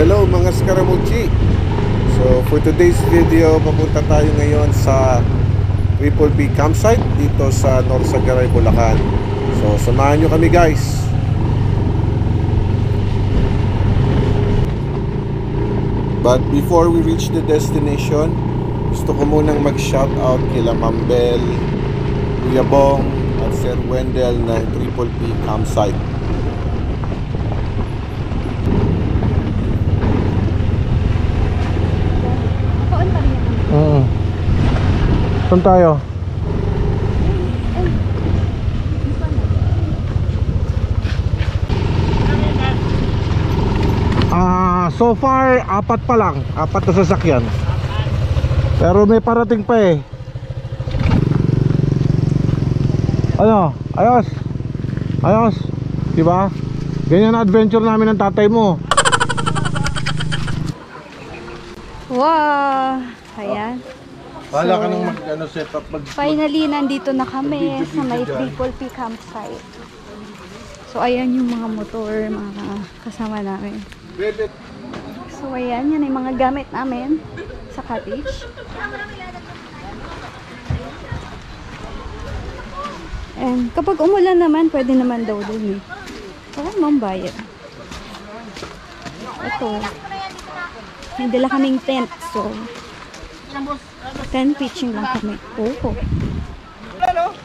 Hello mga Scaramucci. So for today's video, papunta tayo ngayon sa Triple P campsite dito sa North Sagaray, Bulacan. So samahan nyo kami guys. But before we reach the destination, gusto ko munang mag-shoutout kila Ma'am Bel, Kuya Bong at Sir Wendell ng Triple P campsite. Saan tayo? So far, apat pa lang. Apat na sasakyan. Pero may parating pa eh. Ano? Ayos? Ayos? Diba? Ganyan na adventure namin ng tatay mo. Wow! Ayan. Wala ka nang set up finally, nandito na kami sa may Triple P campsite. So, ayan yung mga motor, mga kasama namin. So, ayan, yan yung mga gamit namin sa cottage. And kapag umulan naman, pwede naman daw dun eh. Saka mambayad. Ito. May dala kaming tent. So, tent pitching lang kami. Oo.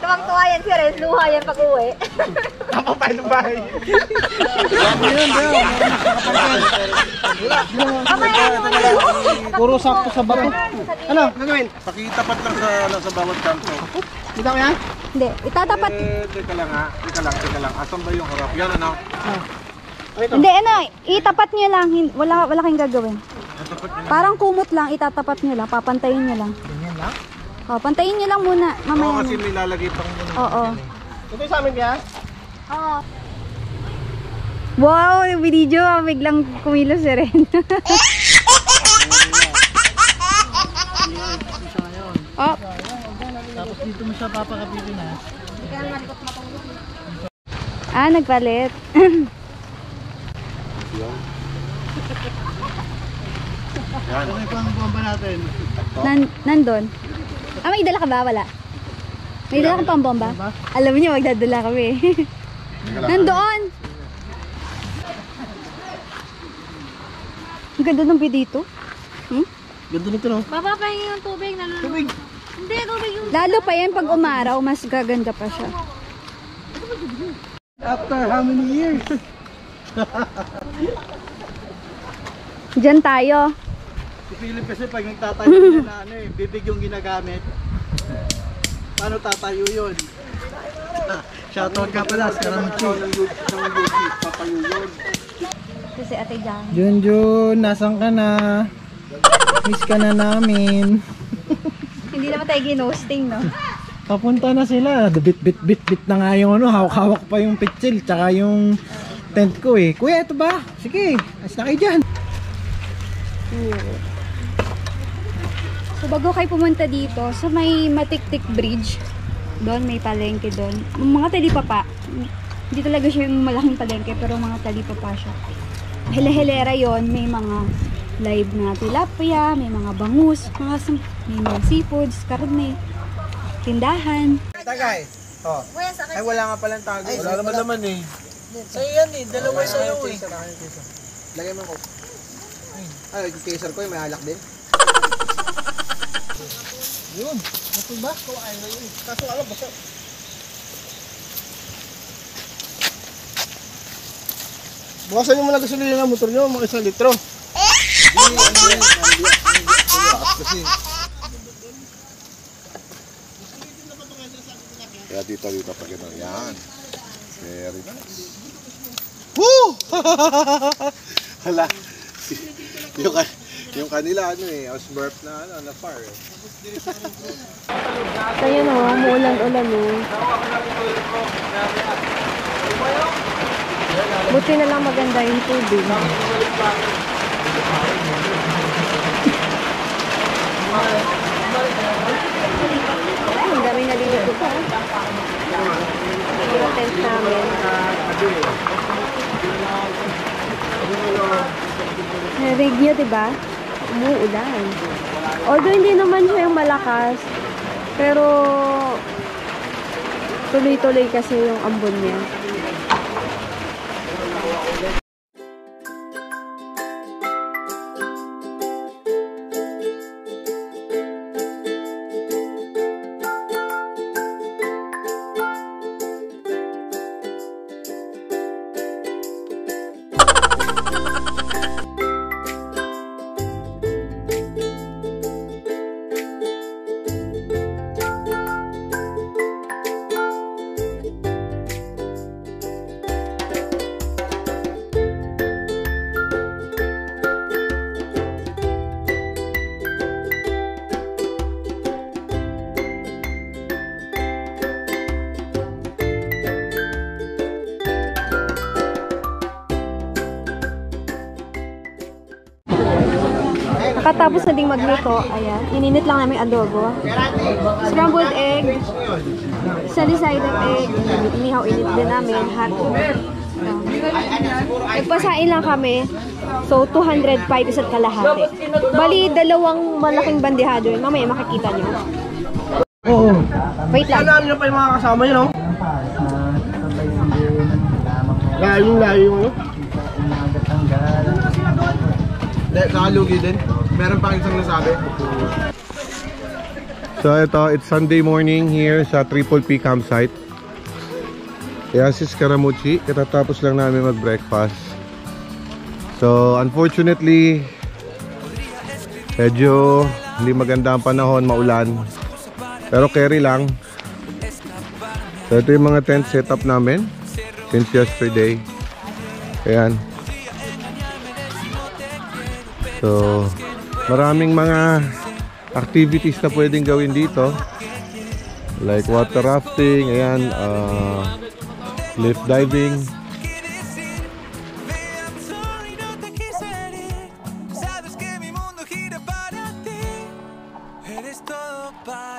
Tuwang-tuwa yan si Res. Luha yan pag-uwi. Ako pa ng bahay. Puro sakto sa bato. Ano? Gagawin? Pakitapat lang sa bawat kanto. Kita mo yan? Hindi. Itatapat. Teka lang ha. Teka lang. Asan ba yung harap? Yan ano? Hindi, ano. Itapat nyo lang. Wala kayong gagawin. Parang kumot lang. Itatapat nyo lang. Papantayin nyo lang. Ganyan lang? O, pantayin nyo lang muna. Mamaya. Oo, kasi may lalagay pang muna. Oo. Ito yung sa amin kaya? Oo. Wow, video. Biglang kumilos si Ren. Oh. Tapos dito mo siya papakapitin ha? Nagpalit. Yan. Okay po ang bomba natin. Nandun. May dala ka ba? Wala. May dala ka pang bomba? Alam niyo, magdadala kami. Nandoon. Ang ganda ng view dito. Ganda nito no? Mapapahingi yung tubig. Tubig! Hindi, tubig yung... Lalo pa yan pag umaraw, mas gaganda pa siya. After how many years? Diyan tayo. Si Philip kasi pag nagtatayo niya na bibig yung ginagamit. Paano tatayo yun? Shoutout ka pala, Scaramucci. Kasi Ate Jan. Junjun, nasan ka na? Miss ka na namin. Hindi naman tayo ginosting, no? Papunta na sila. Bit na nga yung hawak-hawak pa yung pitsil tsaka yung tent ko eh. Kuya, ito ba? Sige, as na kayo dyan. So bago kayo pumunta dito, sa may Matiktik Bridge, doon may palengke doon. Mga talipapa. Hindi talaga siya yung malaking palengke, pero mga talipapa siya. Hele-helera yon, may mga live na tilapia, may mga bangus, may mga seafoods, karne, tindahan. Tagay. Oh. Ay, wala nga palang tagay. Wala naman eh. Sa'yo yan eh. Dalawa sa'yo eh. Lagay mo ko. Ay, yung caser ko may alak din. Yun. Ito ba? Kawain na yun. Kaso alam, basta. Bukasan nyo muna gasolina ng motor nyo, mga 1 litro. Kaya dito pag gano'n. Yan. Very nice. Woo! Hala. Yung kanila Osburp na far eh. Ayan o, umuulan-ulan eh. Buti na lang maganda yung tubig. Ang dami nalilito pa. Yung tent namin. Narinig nyo, diba? Umuulan. Although hindi naman siya yung malakas, pero tuloy-tuloy kasi yung ambon niya. Nakatapos na ding magluto, ayan, ininit lang namin adobo. Scrambled egg, sunny-side up egg, inihaw init din namin, hot. Nagpasain lang kami, so 205 isa't kalahati. Bali, dalawang malaking bandihado yun, mamaya makikita nyo. Oo. Wait lang. Ano pa yung mga kasama nyo, no? Layo, no? Nakalugi din. Meron pang isang nasabi. So ito, it's Sunday morning here sa Triple P campsite. Kaya si Scaramucci, katatapos lang namin mag-breakfast. So unfortunately, medyo hindi maganda ang panahon, maulan. Pero carry lang. So ito yung mga tent setup namin since yesterday. Ayan. So maraming mga activities na pwedeng gawin dito, like water rafting, ayan, cliff diving.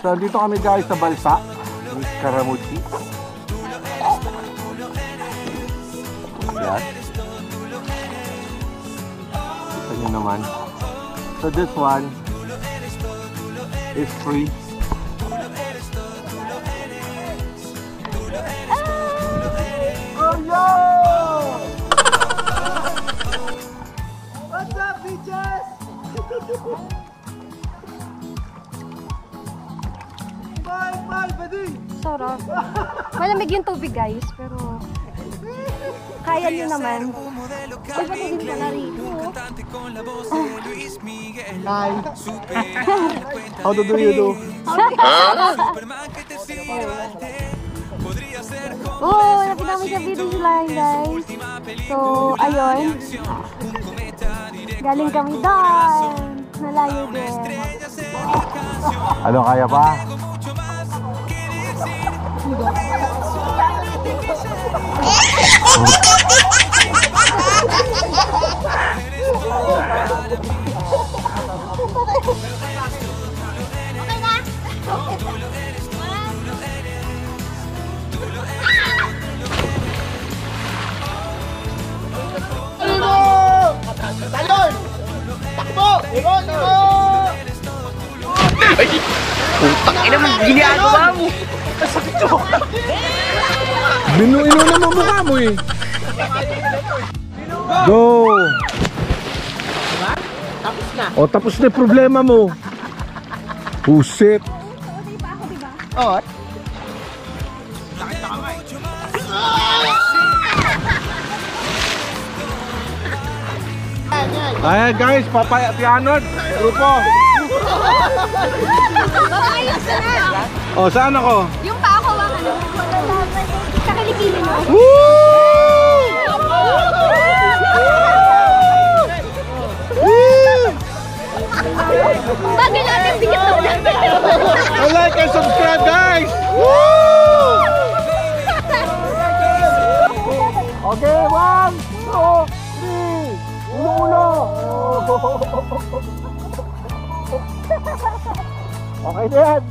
So dito kami guys sa Balsa ng Scaramucci. Ayan, kita nyo naman. So this one is free. Oh yo! What's up, bitches? Bye, buddy! Sarap. Malamig yung tubig guys, pero kaya nyo naman. Uy, ba't hindi ka na rito? Hi! How do you do? Oo, nakita mo sa video sila guys. So, ayun. Galing kami doon. Nalayo din. Ano, kaya pa? Talon! Takbo! Ikot! Ay! Putang ina mo! Ginagawa mo! Sakit to! Binuino naman mukha mo eh! Go! Tapos na. O, tapos na yung problema mo. Pusit! Oo. Ayan guys, papayanod! Grupo! O, saan ako? Yung pa ako ang ano? Kakalikilin mo. Bagay natin bigit na ulan. Like and subscribe guys! Okay, 1, 2, 3! Ulo! Okay din!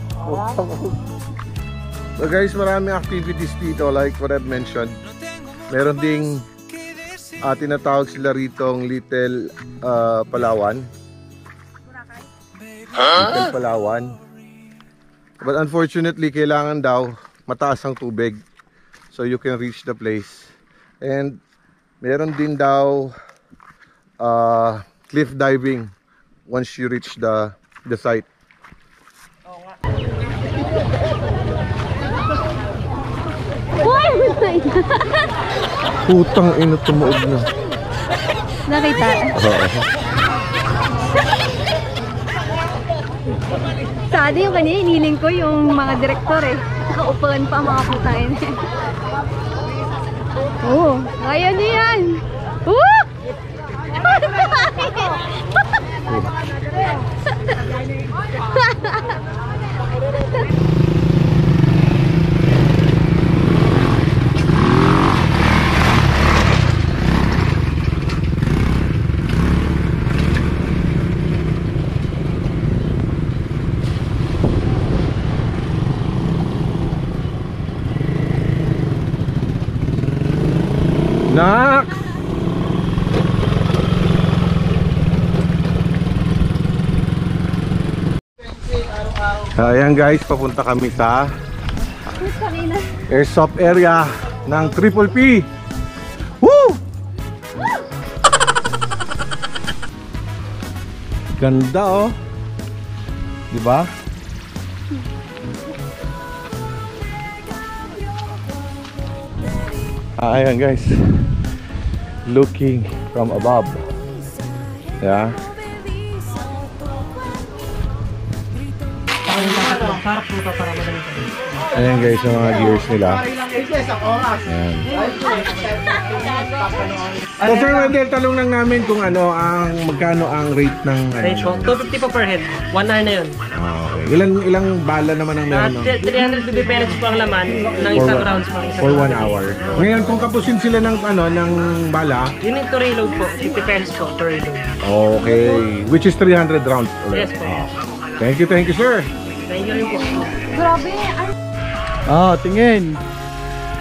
So guys, maraming activities dito like what I've mentioned. Meron ding tinatawag sila ritong Little Palawan. Little Palawan. But unfortunately, kailangan daw mataas ang tubig so you can reach the place. And meron din daw cliff diving once you reach the site. Putang ina, tumuog na. Nakita? Oo. Sada yung kanina, iniling ko yung mga direktor eh. Nakaupuan pa mga putahin. Oo, kaya niyo yan! Woo! Nak! Ayan guys, papunta kami sa airsoft area ng Triple P. Woo! Ganda oh. Diba? Ayan guys, looking from above. Yeah. Ayan guys, yung mga gears nila. Ayan. So Sir Wendell, talong lang namin kung ano ang magkano ang rate ng Range po, 250 po per head. 1 hour na yun. Okay. Ilang bala naman ang meron? 350 pellets po ang laman ng isang rounds po. For 1 hour. Ngayon, kung kapusin sila ng ng bala, Yun yung to reload po, 50 pellets po to reload. okay. Which is 300 rounds ulit. Yes po. Thank you sir. Thank you rin po. Grabe, Tingin.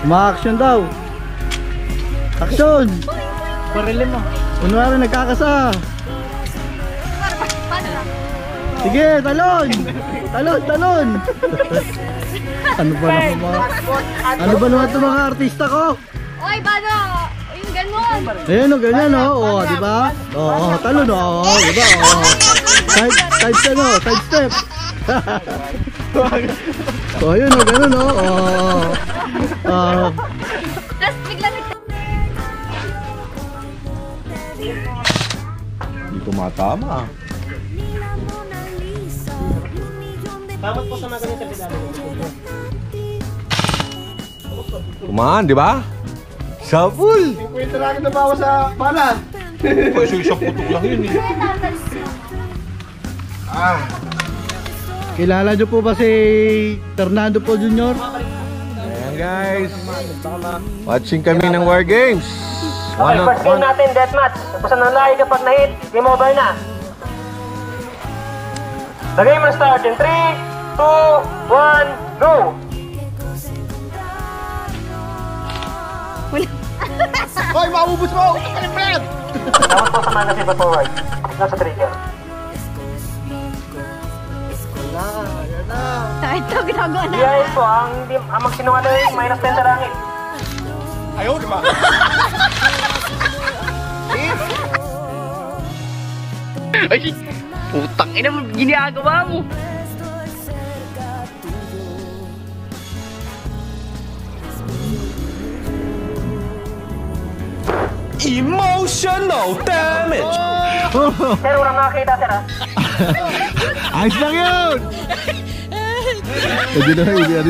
Ma-action daw. Action! Barili mo. Kunwari nagkakasa. Sige, talon! Talon! Ano ba naman itong mga artista ko? Oy, Bano! Yung ganon! Ayan o, ganyan o. O, di ba? O, talon o. Di ba? O. Side step o, side step. O, yun o, ganun o. O. Tapos biglang Hindi tumatama. Tawag po sa mga ganito sa pedalo. Kumaan, di ba? Sabul! Pwede na akin na bawa sa bala. Kasi isang putok lang yun eh. Kilala nyo po ba si Fernando po Jr.? Ayan guys. Watching kami ng War Games. Okay, first game natin, deathmatch. Basta nanlahi kapag na-hit, game over na. The game will start in 3, 2, 1, go! Hoy, maubos mo! Fred! Tawag po sa mga kasi forward. Nasa trigger. ito, ginagawa na. DIS po, ang magsinungaling, minus 10 sa langit. Ayaw, di ba? Ay, putang ina mo, ginagawa mo. Emotional damage! Sir, walang nakakita, sir, ha? Ayos lang yun! Hindi na yun.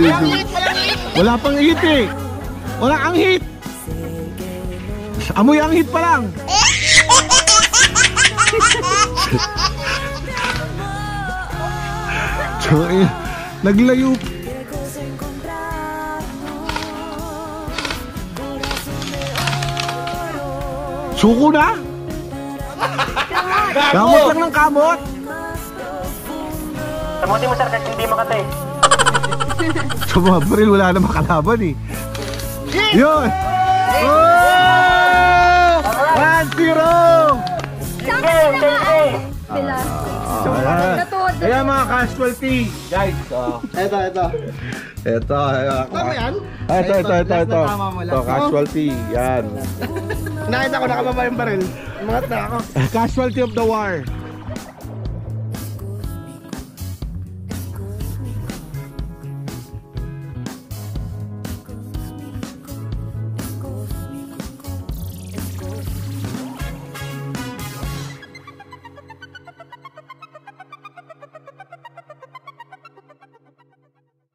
Wala pang hit eh. Wala ang hit. Amoy ang hit pa lang. Naglayo. Suko na? Kamot lang ng kamot. Samutin mo, sir, kahit hindi makatay. Sa mga baril, wala na makalaban eh. Yun! Oh! Velasquez. Ayan. Ayan mga casualty, guys. Ito. Ito. Tama yan? Ito. Last na tama mo, last. Ito, casualty. Yan. Nakita ko nakababa yung baril. Umangat na ako. Casualty of the war.